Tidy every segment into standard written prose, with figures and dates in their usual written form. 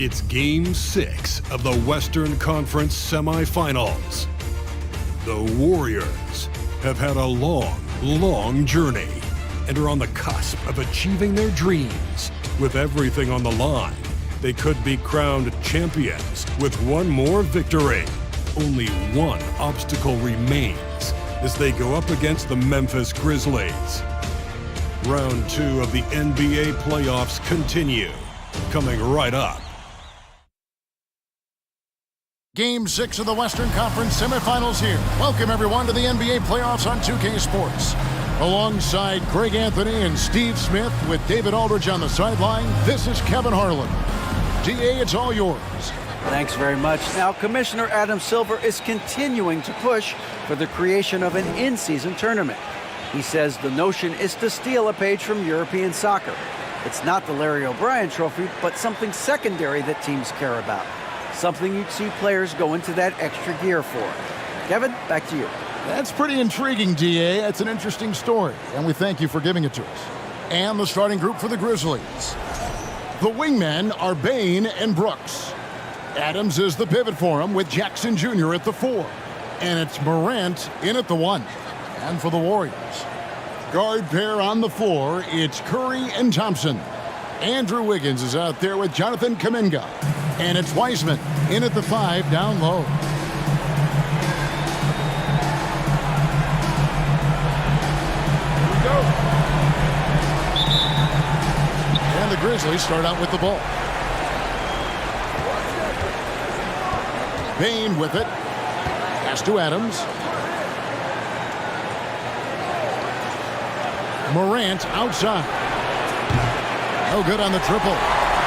It's Game 6 of the Western Conference semifinals. The Warriors have had a long journey and are on the cusp of achieving their dreams. With everything on the line, they could be crowned champions with one more victory. Only one obstacle remains as they go up against the Memphis Grizzlies. Round 2 of the NBA playoffs continue, coming right up. Game 6 of the Western Conference semifinals here. Welcome, everyone, to the NBA playoffs on 2K Sports. Alongside Greg Anthony and Steve Smith with David Aldridge on the sideline, this is Kevin Harlan. DA, it's all yours. Thanks very much. Now, Commissioner Adam Silver is continuing to push for the creation of an in-season tournament. He says the notion is to steal a page from European soccer. It's not the Larry O'Brien Trophy, but something secondary that teams care about. Something you'd see players go into that extra gear for. Kevin, back to you. That's pretty intriguing, DA. That's an interesting story, and we thank you for giving it to us. And the starting group for the Grizzlies. The wingmen are Bane and Brooks. Adams is the pivot for him with Jackson Jr. at the 4. And it's Morant in at the 1. And for the Warriors, guard pair on the floor, it's Curry and Thompson. Andrew Wiggins is out there with Jonathan Kuminga. And it's Wiseman in at the 5 down low. Here we go. And the Grizzlies start out with the ball. Bane with it. Pass to Adams. Morant outside. No good on the triple.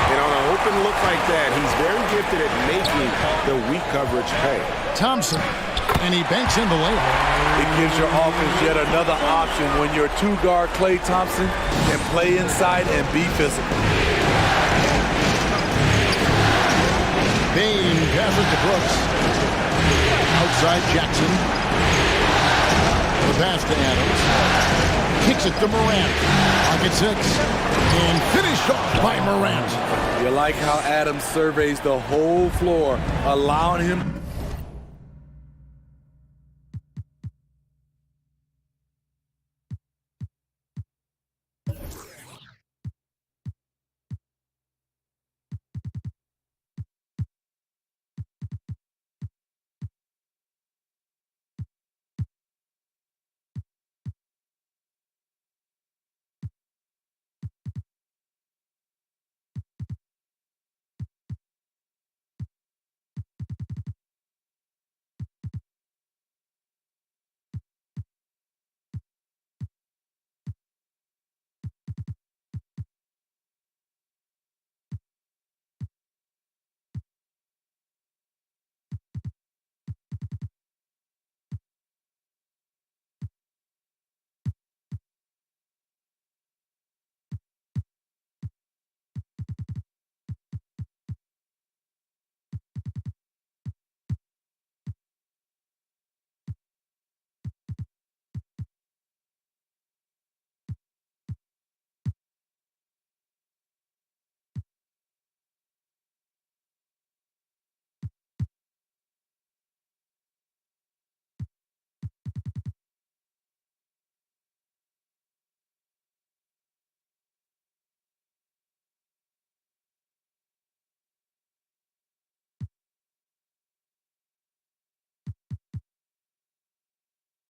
And on an open look like that, he's very gifted at making the weak coverage pay. Thompson, and he banks in the layup. It gives your offense yet another option when your two-guard Klay Thompson can play inside and be physical. Bane passes to Brooks. Outside Jackson. The pass to Adams. Kicks it to Morant. Pocket 6. And finished off by Morant. You like how Adams surveys the whole floor, allowing him.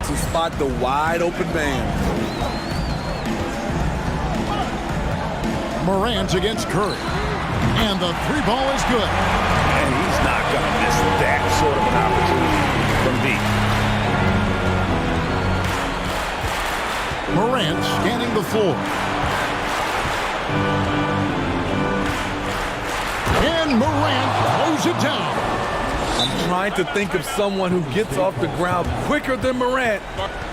To spot the wide open man. Morant against Curry. And the 3-ball is good. And he's not going to miss that sort of an opportunity from deep. Morant scanning the floor. And Morant throws it down. I'm trying to think of someone who gets off the ground quicker than Morant.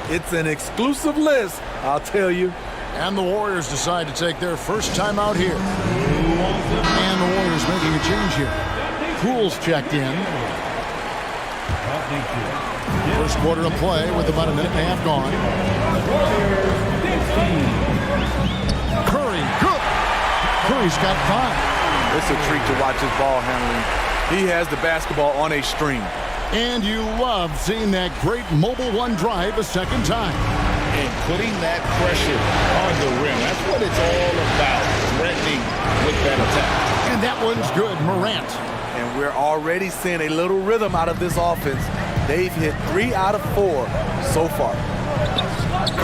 It's an exclusive list, I'll tell you. And the Warriors decide to take their first time out here. And the Warriors making a change here. Poole's checked in. First quarter of play with about a minute and a half gone. Curry, good. Curry's got 5. It's a treat to watch his ball handling. He has the basketball on a string. And you love seeing that great mobile one drive a second time. And putting that pressure on the rim. That's what it's all about, threatening with that attack. And that one's good, Morant. And we're already seeing a little rhythm out of this offense. They've hit 3 out of 4 so far.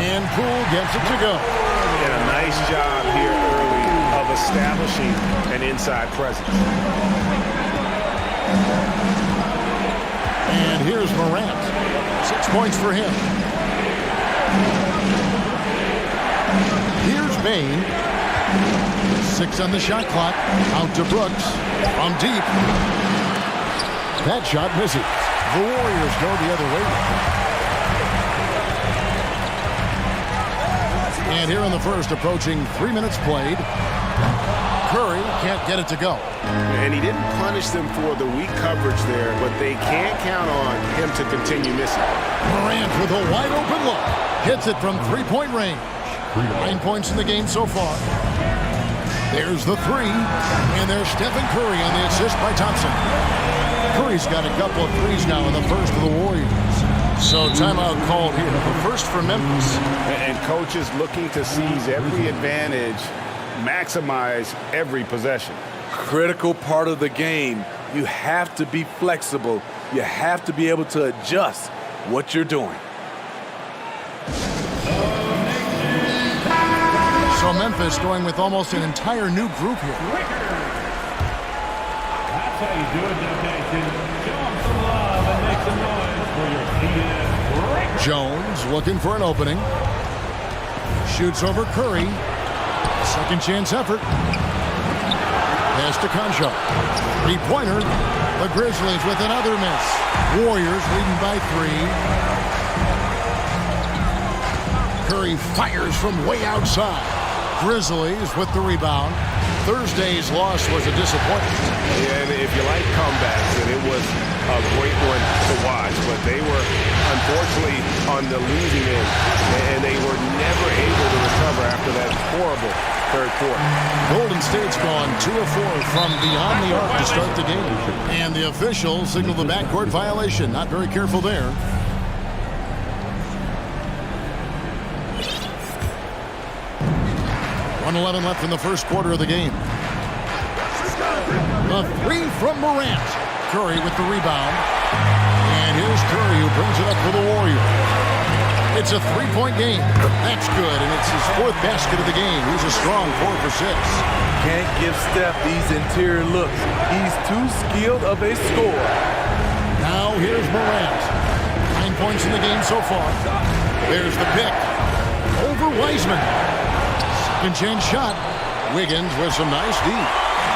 And Poole gets it to go. And a nice job here early of establishing an inside presence. And here's Morant. 6 points for him. Here's Bane. 6 on the shot clock. Out to Brooks. From deep. That shot misses. The Warriors go the other way. And here in the first, approaching 3 minutes played. Curry can't get it to go. And he didn't punish them for the weak coverage there, but they can't count on him to continue missing. Morant with a wide open look. Hits it from three-point range. 9 points in the game so far. There's the three. And there's Stephen Curry on the assist by Thompson. Curry's got a couple of threes now in the first of the Warriors. So timeout called here. The first for Memphis. And coaches looking to seize every advantage, maximize every possession. Critical part of the game. You have to be flexible. You have to be able to adjust what you're doing. So Memphis going with almost an entire new group here. That's how you do it now, Nation. Show them some love and make some noise for your Phoenix Breakers. Jones looking for an opening. Shoots over Curry. Second chance effort. Pass to Concho. Three-pointer. The Grizzlies with another miss. Warriors leading by 3. Curry fires from way outside. Grizzlies with the rebound. Thursday's loss was a disappointment. And if you like comebacks, then it was a great one to watch. But they were, unfortunately, on the losing end. And they were never able to recover after that horrible third quarter. Golden State's gone 2 of 4 from beyond the arc to start the game. And the officials signal the backcourt violation. Not very careful there. .11 left in the first quarter of the game. A three from Morant. Curry with the rebound. And here's Curry who brings it up for the Warriors. It's a three-point game. That's good, and it's his 4th basket of the game. He's a strong 4 for 6. Can't give Steph these interior looks. He's too skilled of a scorer. Now here's Morant. 9 points in the game so far. There's the pick. Over Wiseman. Second chance shot. Wiggins with some nice D.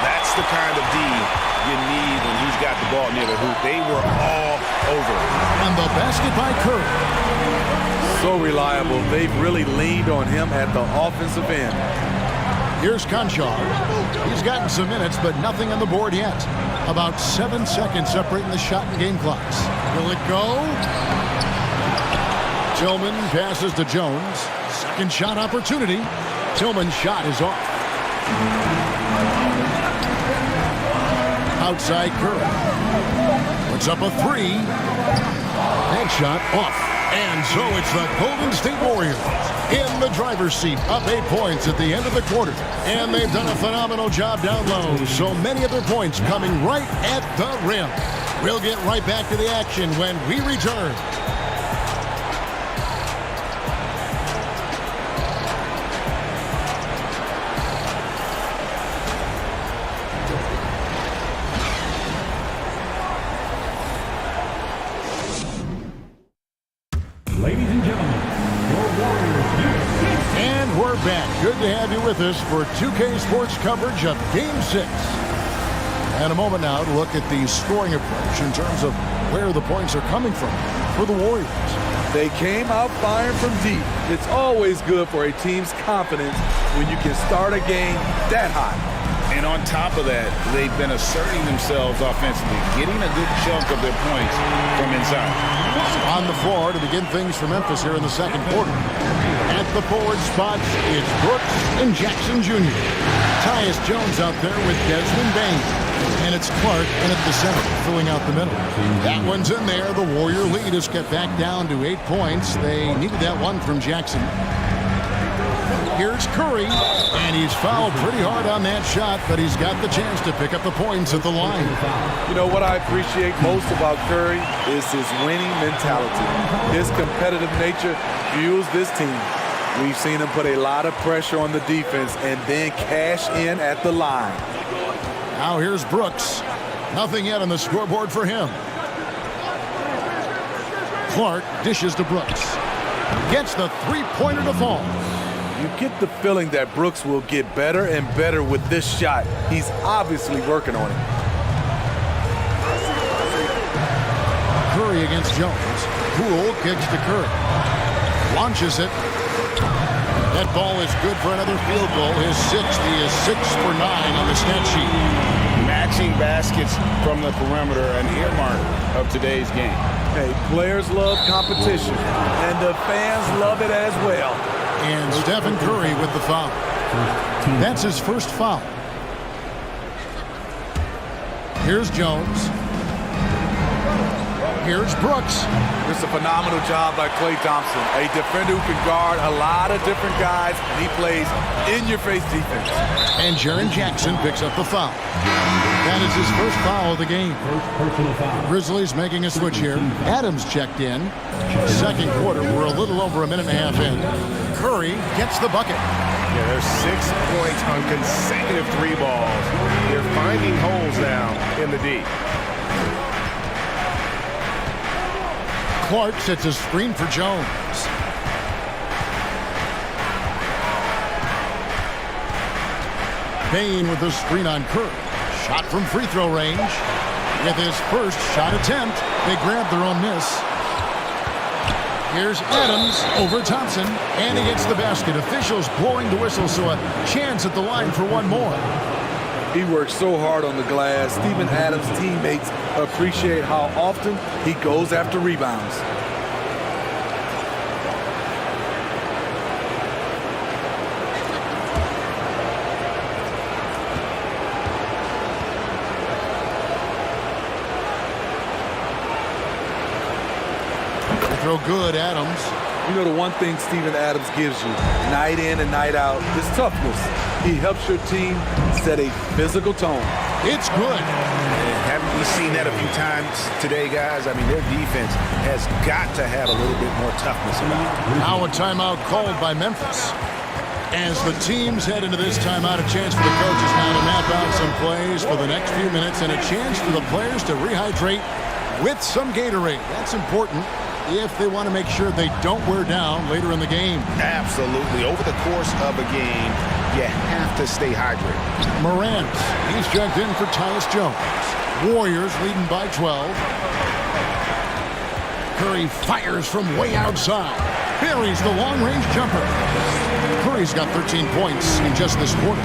That's the kind of D you need when he's got the ball near the hoop. They were all over. And the basket by Curry. So reliable. They've really leaned on him at the offensive end. Here's Conchar. He's gotten some minutes, but nothing on the board yet. About 7 seconds separating the shot and game clocks. Will it go? Tillman passes to Jones. Second shot opportunity. Tillman's shot is off. Outside Curry. Puts up a 3. That shot off. And so it's the Golden State Warriors in the driver's seat, up 8 points at the end of the quarter. And they've done a phenomenal job down low. So many of their points coming right at the rim. We'll get right back to the action when we return. Ladies and gentlemen, your Warriors UFC. And we're back. Good to have you with us for 2K Sports coverage of Game 6. And a moment now to look at the scoring approach in terms of where the points are coming from for the Warriors. They came out firing from deep. It's always good for a team's confidence when you can start a game that hot. And on top of that, they've been asserting themselves offensively, getting a good chunk of their points from inside. On the floor to begin things for Memphis here in the second quarter. At the forward spots, it's Brooks and Jackson Jr. Tyus Jones out there with Desmond Bain. And it's Clark in at the center, filling out the middle. That one's in there. The Warrior lead is kept back down to 8 points. They needed that one from Jackson. Here's Curry, and he's fouled pretty hard on that shot, but he's got the chance to pick up the points at the line. You know what I appreciate most about Curry is his winning mentality. His competitive nature fuels this team. We've seen him put a lot of pressure on the defense and then cash in at the line. Now here's Brooks. Nothing yet on the scoreboard for him. Clark dishes to Brooks. Gets the three-pointer to fall. You get the feeling that Brooks will get better and better with this shot. He's obviously working on it. Curry against Jones. Poole kicks to Curry. Launches it. That ball is good for another field goal. His sixth. He is 6 for 9 on the stat sheet. Matching baskets from the perimeter, an earmark of today's game. Hey, players love competition, and the fans love it as well. And Stephen Curry with the foul. That's his first foul. Here's Jones. Here's Brooks. It's a phenomenal job by Klay Thompson, a defender who can guard a lot of different guys, and he plays in-your-face defense. And Jaren Jackson picks up the foul. That is his first foul of the game. Grizzlies making a switch here. Adams checked in. Second quarter, we're a little over a minute and a half in. Curry gets the bucket. Yeah, there's 6 points on consecutive 3 balls. They're finding holes now in the D. Clark sets a screen for Jones. Bain with the screen on Curry. Shot from free throw range. With his first shot attempt, they grab their own miss. Here's Adams over Thompson, and he gets the basket. Officials blowing the whistle, so a chance at the line for one more. He works so hard on the glass. Steven Adams' teammates appreciate how often he goes after rebounds. Throw good, Adams. You know, the one thing Steven Adams gives you, night in and night out, is toughness. He helps your team set a physical tone. It's good. Haven't we seen that a few times today, guys? I mean, their defense has got to have a little bit more toughness about it. Now a timeout called by Memphis. As the teams head into this timeout, a chance for the coaches now to map out some plays for the next few minutes and a chance for the players to rehydrate with some Gatorade. That's important if they want to make sure they don't wear down later in the game. Absolutely. Over the course of a game, you have to stay hydrated. Morant, he's checked in for Tyus Jones. Warriors leading by 12. Curry fires from way outside. Buries the long-range jumper. Curry's got 13 points in just this quarter.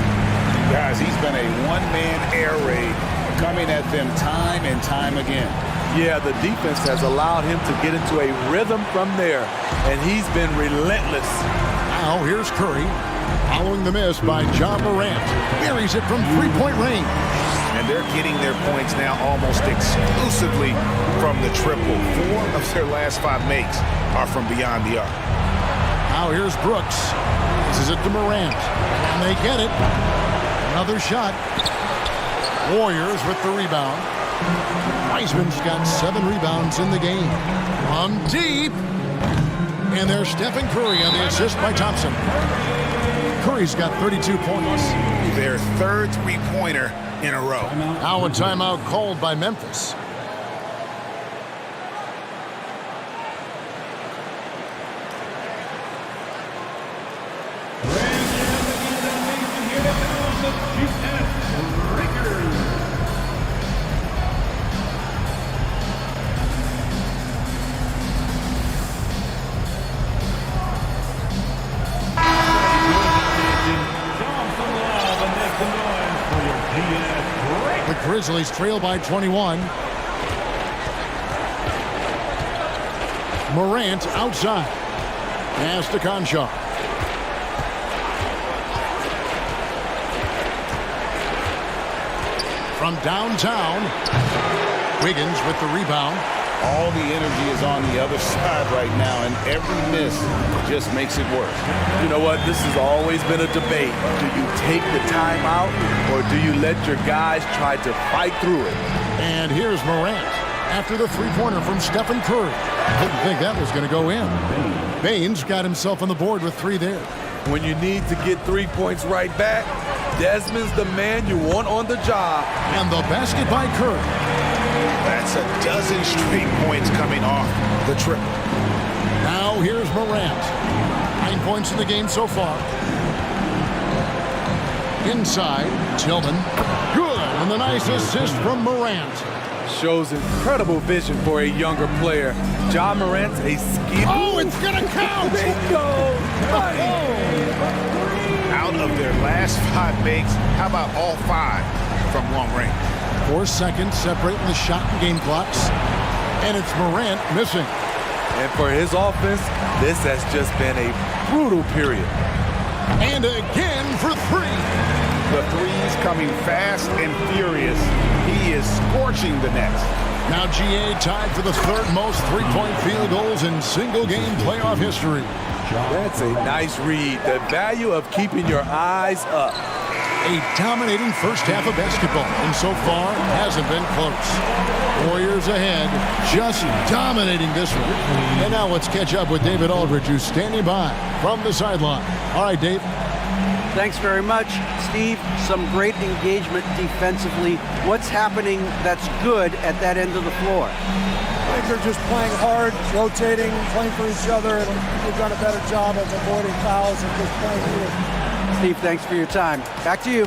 Guys, he's been a one-man air raid coming at them time and time again. Yeah, the defense has allowed him to get into a rhythm from there, and he's been relentless. Now here's Curry, following the miss by John Morant. Buries it from three-point range. And they're getting their points now almost exclusively from the triple. 4 of their last 5 makes are from beyond the arc. Now here's Brooks. This is it to Morant. And they get it. Another shot. Warriors with the rebound. Wiseman's got 7 rebounds in the game. From deep. And there's Stephen Curry on the assist by Thompson. Curry's got 32 points. Their third three-pointer in a row. Now a timeout called by Memphis. Grizzlies trail by 21. Morant outside. Pass to Conchar. from downtown. Wiggins with the rebound. All the energy is on the other side right now, and every miss just makes it worse. You know what? This has always been a debate. Do you take the timeout, or do you let your guys try to fight through it? And here's Morant after the three-pointer from Stephen Curry. Didn't think that was going to go in. Baines got himself on the board with 3 there. When you need to get 3 points right back, Desmond's the man you want on the job. And the basket by Curry. That's a dozen straight points coming off the triple. Now here's Morant. 9 points in the game so far. Inside, Tillman. Good, and the nice assist from Morant. Shows incredible vision for a younger player. Ja Morant's a skilled. Oh, it's gonna count! Bingo! Out of their last 5 makes, how about all 5 from long range? 4 seconds separating the shot and game clocks. And it's Morant missing. And for his offense, this has just been a brutal period. And again for 3. The threes coming fast and furious. He is scorching the nets. Now GA tied for the 3rd most three-point field goals in single-game playoff history. That's a nice read. The value of keeping your eyes up. A dominating first half of basketball, and so far hasn't been close. Warriors ahead, just dominating this one. And now let's catch up with David Aldridge, who's standing by from the sideline. All right, Dave. Thanks very much, Steve. Some great engagement defensively. What's happening that's good at that end of the floor? I think they're just playing hard, rotating, playing for each other, and they've done a better job of avoiding fouls and just playing through. Steve, thanks for your time. Back to you.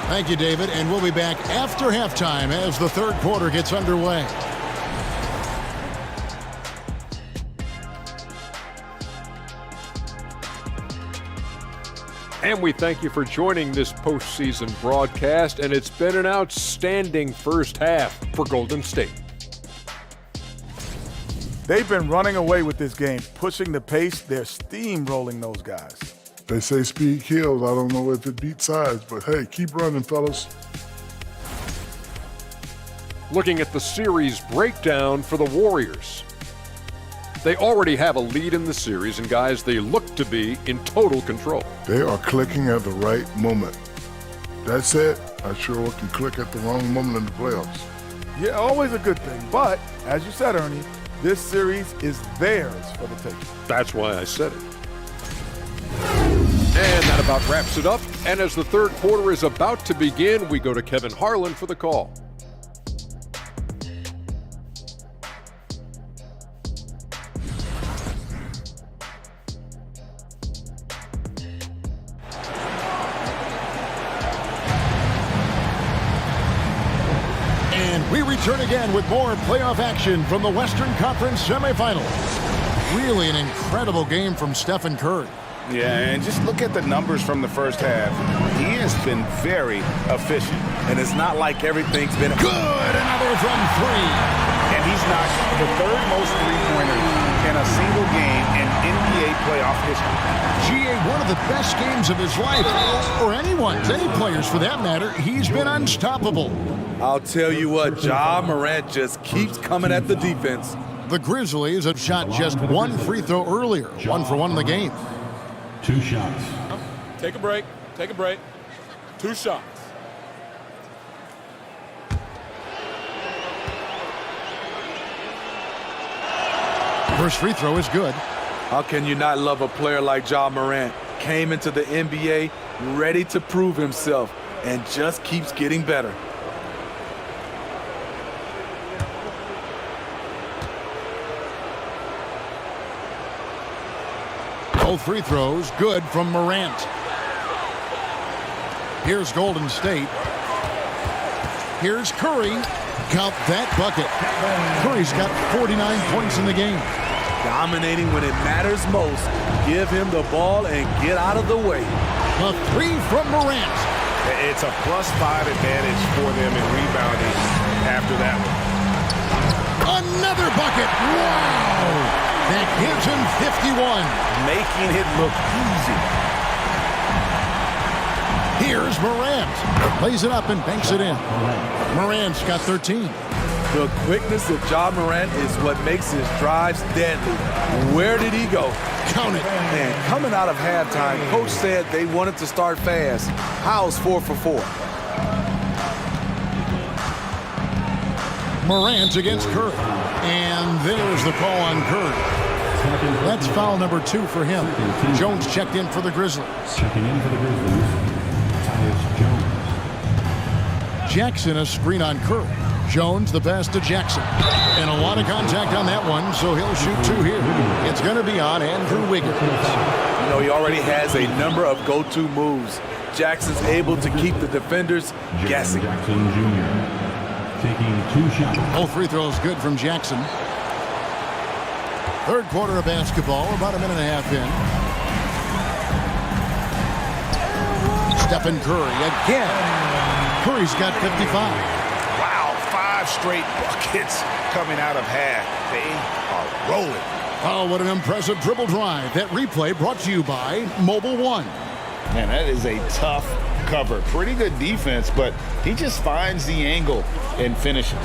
Thank you, David, and we'll be back after halftime as the 3rd quarter gets underway. And we thank you for joining this postseason broadcast, and it's been an outstanding first half for Golden State. They've been running away with this game, pushing the pace. They're steamrolling those guys. They say speed kills. I don't know if it beats size, but hey, keep running, fellas. Looking at the series breakdown for the Warriors. They already have a lead in the series, and guys, they look to be in total control. They are clicking at the right moment. That said, I sure can click at the wrong moment in the playoffs. Yeah, always a good thing. But, as you said, Ernie, this series is theirs for the taking. That's why I said it. And that about wraps it up. And as the 3rd quarter is about to begin, we go to Kevin Harlan for the call. And we return again with more playoff action from the Western Conference semifinals. Really an incredible game from Stephen Curry. Yeah, and just look at the numbers from the first half. He has been very efficient. And it's not like everything's been good. Another from 3. And he's knocked the 3rd most three-pointers in a single game in NBA playoff history. GA, one of the best games of his life, or anyone's, any players for that matter. He's been unstoppable. I'll tell you what, Ja Morant just keeps coming at the defense. The Grizzlies have shot just 1 free throw earlier, 1 for 1 in the game. 2 shots. Take a break. Take a break. 2 shots. First free throw is good. How can you not love a player like Ja Morant? Came into the NBA ready to prove himself and just keeps getting better. Both free throws good from Morant. Here's Golden State. Here's Curry. Count that bucket. Curry's got 49 points in the game. Dominating when it matters most. Give him the ball and get out of the way. A 3 from Morant. It's a +5 advantage for them in rebounding after that one. Another bucket. Wow. That gives him 51. Making it look easy. Here's Morant. Lays it up and banks it in. Morant's got 13. The quickness of Ja Morant is what makes his drives deadly. Where did he go? Count it. And coming out of halftime, Coach said they wanted to start fast. How's 4 for 4? Morant against Curry. And there's the call on Curry. That's foul number 2 for him. Jones checked in for the Grizzlies. Checking in for the Grizzlies, Tyus Jones. Jackson a screen on Curry. Jones the pass to Jackson. And a lot of contact on that one, so he'll shoot 2 here. It's going to be on Andrew Wiggins. You know, he already has a number of go-to moves. Jackson's able to keep the defenders guessing. Jackson Jr. taking 2 shots. Both free throws good from Jackson. Third quarter of basketball, about a minute and a half in. Stephen Curry again. Curry's got 55. 5 straight buckets coming out of half. They are rolling. Oh, what an impressive dribble drive. That replay brought to you by Mobile One. Man, that is a tough cover. Pretty good defense, but he just finds the angle and finishes.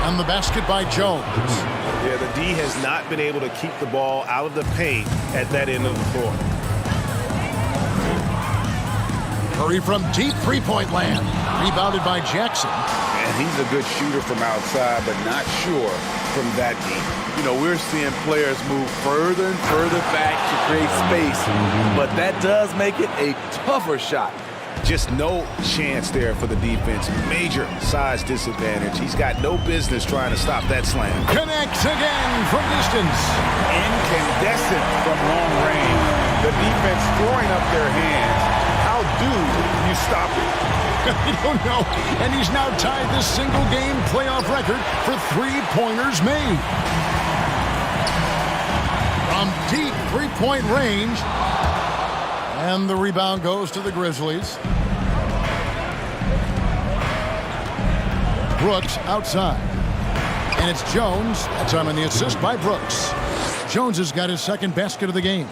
And the basket by Jones. Yeah, the D has not been able to keep the ball out of the paint at that end of the floor. Curry from deep three-point land. Rebounded by Jackson. And he's a good shooter from outside, but not sure from that deep. You know, we're seeing players move further and further back to create space, but that does make it a tougher shot. Just no chance there for the defense. Major size disadvantage. He's got no business trying to stop that slam. Connects again from distance. Incandescent from long range. The defense throwing up their hands. How do you stop it? I don't know. And he's now tied this single-game playoff record for three-pointers made. From deep three-point range. And the rebound goes to the Grizzlies. Brooks outside. And it's Jones. That time on the assist by Brooks. Jones has got his second basket of the game.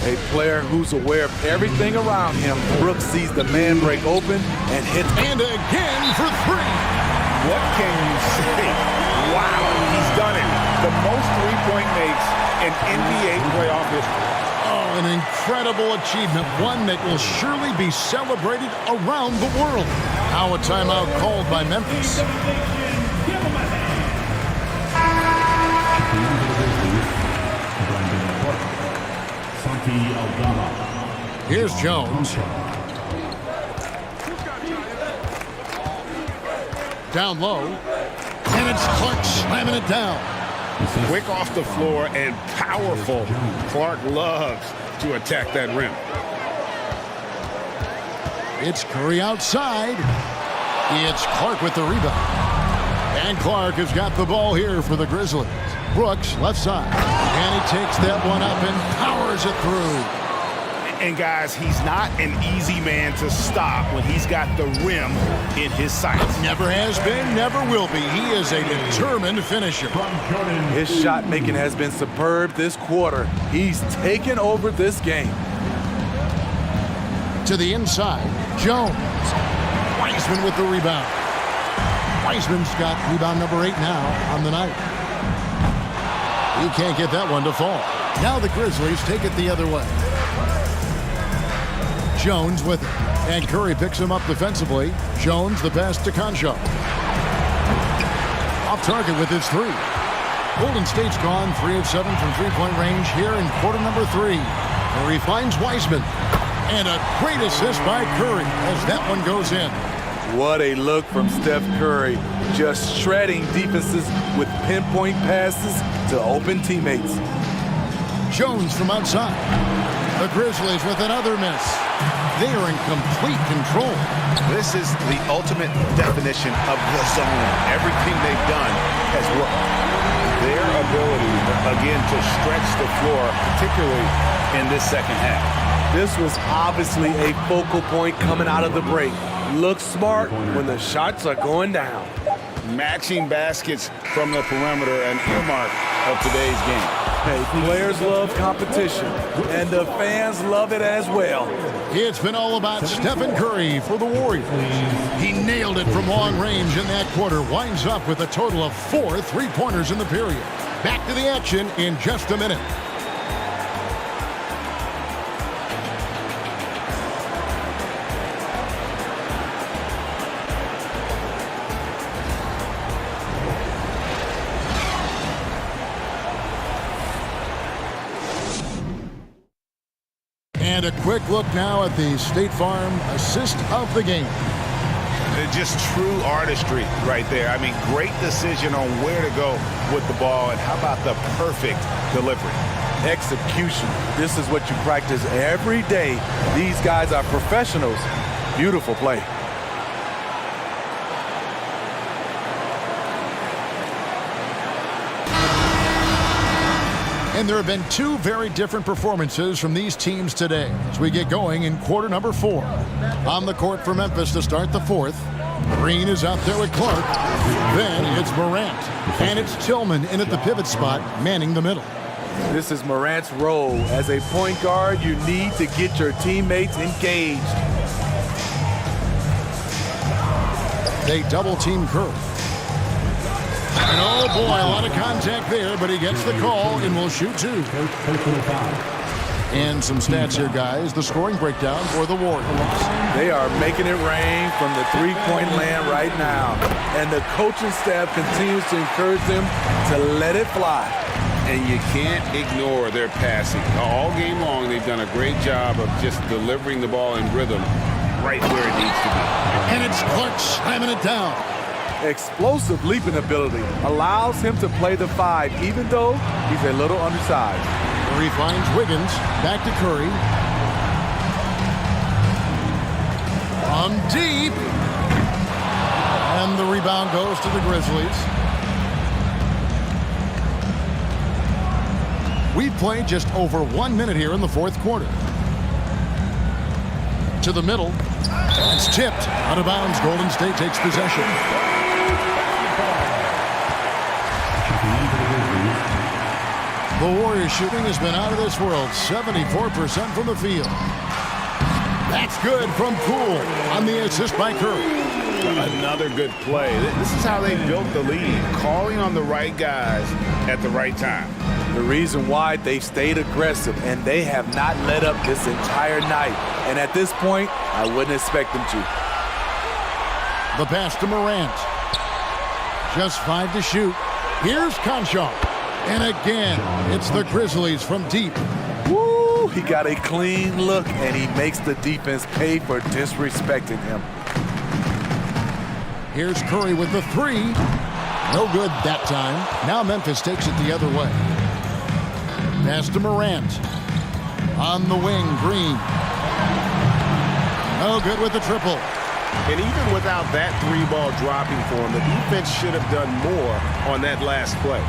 A player who's aware of everything around him. Brooks sees the man break open and hits. And again for 3. What can you say? Wow, he's done it. The most three-point makes in NBA playoff history. Oh, an incredible achievement. One that will surely be celebrated around the world. Now a timeout called by Memphis. Here's Jones. Down low. And it's Clark slamming it down. Quick off the floor and powerful. Clark loves to attack that rim. It's Curry outside. It's Clark with the rebound. And Clark has got the ball here for the Grizzlies. Brooks left side. And he takes that one up and powers it through. And guys, he's not an easy man to stop when he's got the rim in his sights. Never has been, never will be. He is a determined finisher. His shot making has been superb this quarter. He's taken over this game. To the inside, Jones. Wiseman with the rebound. Wiseman's got rebound number 8 now on the night. He can't get that one to fall. Now the Grizzlies take it the other way. Jones with it. And Curry picks him up defensively. Jones the pass to Concho. Off target with his 3. Golden State's gone 3 of 7 from three-point range here in quarter number 3. Curry finds Wiseman. And a great assist by Curry as that one goes in. What a look from Steph Curry. Just shredding defenses with pinpoint passes to open teammates. Jones from outside. The Grizzlies with another miss. They are in complete control. This is the ultimate definition of the zone. Everything they've done has worked. Their ability, again, to stretch the floor, particularly in this second half. This was obviously a focal point coming out of the break. Look smart when the shots are going down. matching baskets from the perimeter, an earmark of today's game. Hey, players love competition, and the fans love it as well. It's been all about Stephen Curry for the Warriors. He nailed it from long range in that quarter, winds up with a total of 4 3-pointers in the period. Back to the action in just a minute. And a quick look now at the State Farm assist of the game. Just true artistry right there. I mean, great decision on where to go with the ball, and how about the perfect delivery? Execution. This is what you practice every day. These guys are professionals. Beautiful play. And there have been 2 very different performances from these teams today as we get going in quarter number 4. On the court for Memphis to start the 4th. Green is out there with Clark. Then it's Morant. And it's Tillman in at the pivot spot, manning the middle. This is Morant's role. As a point guard, you need to get your teammates engaged. They double-team Curry. And oh boy, a lot of contact there, but he gets the call and will shoot 2. And some stats here, guys. The scoring breakdown for the Warriors. They are making it rain from the three-point land right now. And the coaching staff continues to encourage them to let it fly. And you can't ignore their passing. All game long, they've done a great job of just delivering the ball in rhythm right where it needs to be. And it's Clark slamming it down. Explosive leaping ability allows him to play the 5, even though he's a little undersized. Curry finds Wiggins. Back to Curry. From deep. And the rebound goes to the Grizzlies. We've played just over 1 minute here in the 4th quarter. To the middle. It's tipped. Out of bounds. Golden State takes possession. The Warriors shooting has been out of this world. 74% from the field. That's good from Poole on the assist by Curry. Another good play. This is how they built the lead. Calling on the right guys at the right time. The reason why they've stayed aggressive, and they have not let up this entire night. And at this point, I wouldn't expect them to. The pass to Morant. Just 5 to shoot. Here's Conchar. And again, it's the Grizzlies from deep. Woo! He got a clean look, and he makes the defense pay for disrespecting him. Here's Curry with the 3. No good that time. Now Memphis takes it the other way. Pass to Morant. On the wing, Green. No good with the triple. And even without that 3-ball dropping for him, the defense should have done more on that last play.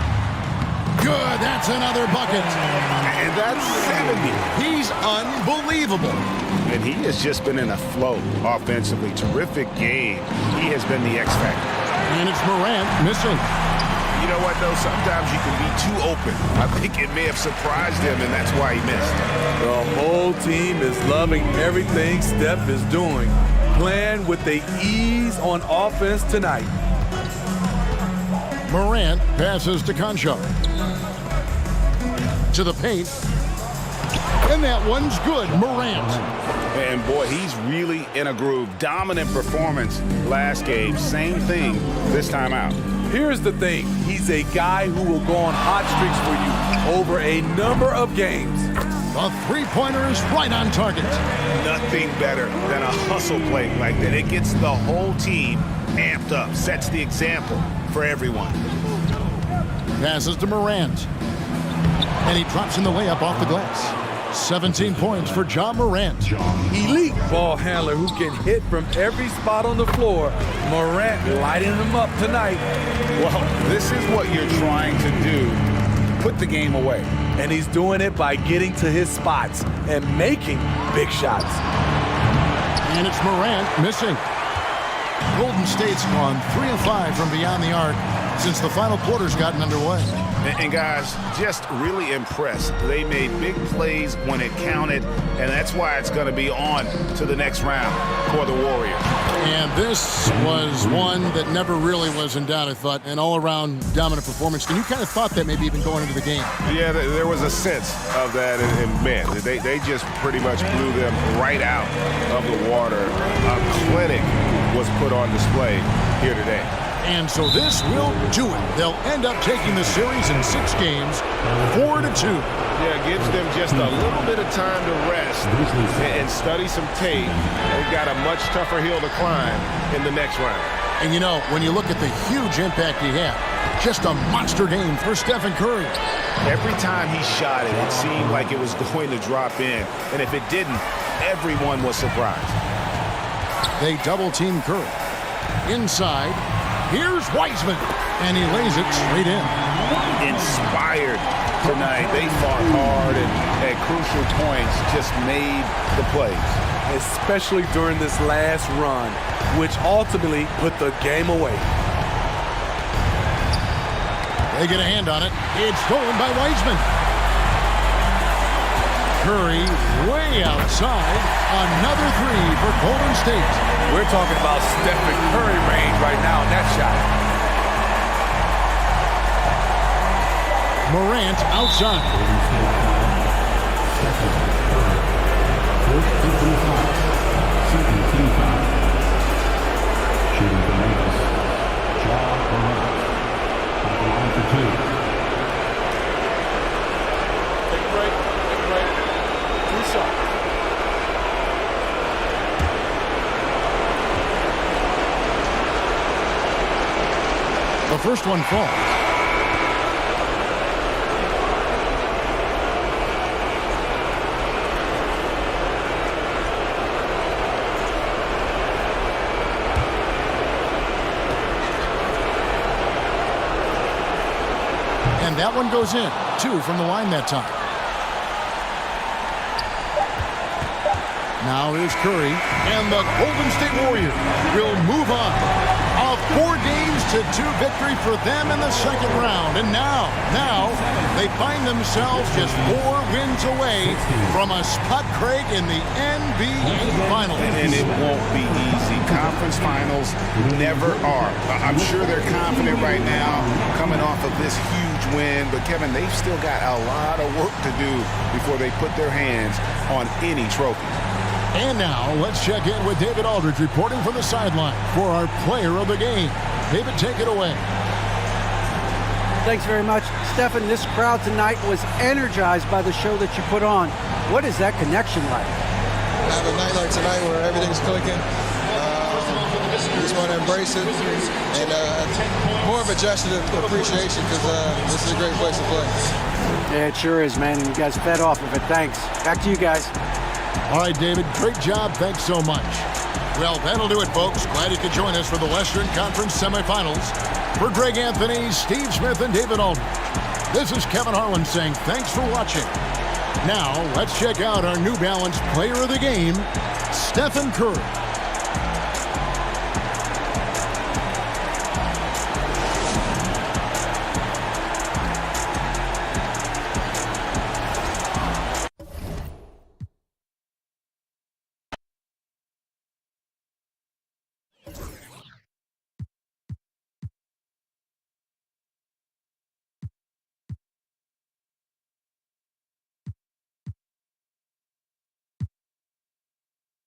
Good, that's another bucket. And that's 70. He's unbelievable. And he has just been in a flow offensively. Terrific game. He has been the X factor. And it's Morant missing. You know what, though? Sometimes you can be too open. I think it may have surprised him, and that's why he missed. The whole team is loving everything Steph is doing. Playing with the ease on offense tonight. Morant passes to Conchar. To the paint. And that one's good. Morant. And boy, he's really in a groove. Dominant performance last game. Same thing this time out. Here's the thing. He's a guy who will go on hot streaks for you over a number of games. The 3-pointer is right on target. Nothing better than a hustle play like that. It gets the whole team amped up. Sets the example for everyone. Passes to Morant. And he drops in the layup off the glass. 17 points for Ja Morant. Elite ball handler who can hit from every spot on the floor. Morant lighting him up tonight. Well, this is what you're trying to do. Put the game away. And he's doing it by getting to his spots and making big shots. And it's Morant missing. Golden State's gone 3 of 5 from beyond the arc since the final quarter's gotten underway. And guys, just really impressed. They made big plays when it counted, and that's why it's going to be on to the next round for the Warriors. And this was one that never really was in doubt, I thought, an all-around dominant performance. And you kind of thought that maybe even going into the game. Yeah, there was a sense of that, and man, they just pretty much blew them right out of the water. A clinic was put on display here today. And so this will do it. They'll end up taking the series in 6 games, 4-2. Yeah, it gives them just a little bit of time to rest and study some tape. They've got a much tougher hill to climb in the next round. And you know, when you look at the huge impact he had, just a monster game for Stephen Curry. Every time he shot it, it seemed like it was going to drop in. And if it didn't, everyone was surprised. They double-team Curry. Inside, here's Wiseman, and he lays it straight in. Inspired tonight. They fought hard and at crucial points just made the plays. Especially during this last run, which ultimately put the game away. They get a hand on it. It's stolen by Wiseman. Curry way outside. Another 3 for Golden State. We're talking about Stephen Curry range right now in that shot. Morant outside. Shooting for Memphis. Ja Morant. On the line for 2. Take a break. 2 shots. The first one falls. And that one goes in. 2 from the line that time. Now here's Curry, and the Golden State Warriors will move on. A 4-2 victory for them in the second round. And now they find themselves just 4 wins away from a spot, Craig, in the NBA Finals. And it won't be easy. Conference finals never are. I'm sure they're confident right now coming off of this huge win. But, Kevin, they've still got a lot of work to do before they put their hands on any trophy. And now, let's check in with David Aldridge reporting from the sideline for our player of the game. David, take it away. Thanks very much. Stephen, this crowd tonight was energized by the show that you put on. What is that connection like? Have a night like tonight where everything's clicking. Just want to embrace it. And more of a gesture of appreciation because this is a great place to play. Yeah, it sure is, man. And you guys fed off of it. Thanks. Back to you guys. All right, David, great job. Thanks so much. Well, that'll do it, folks. Glad you could join us for the Western Conference semifinals. For Greg Anthony, Steve Smith, and David Aldridge, this is Kevin Harlan saying thanks for watching. Now, let's check out our New Balance player of the game, Stephen Curry.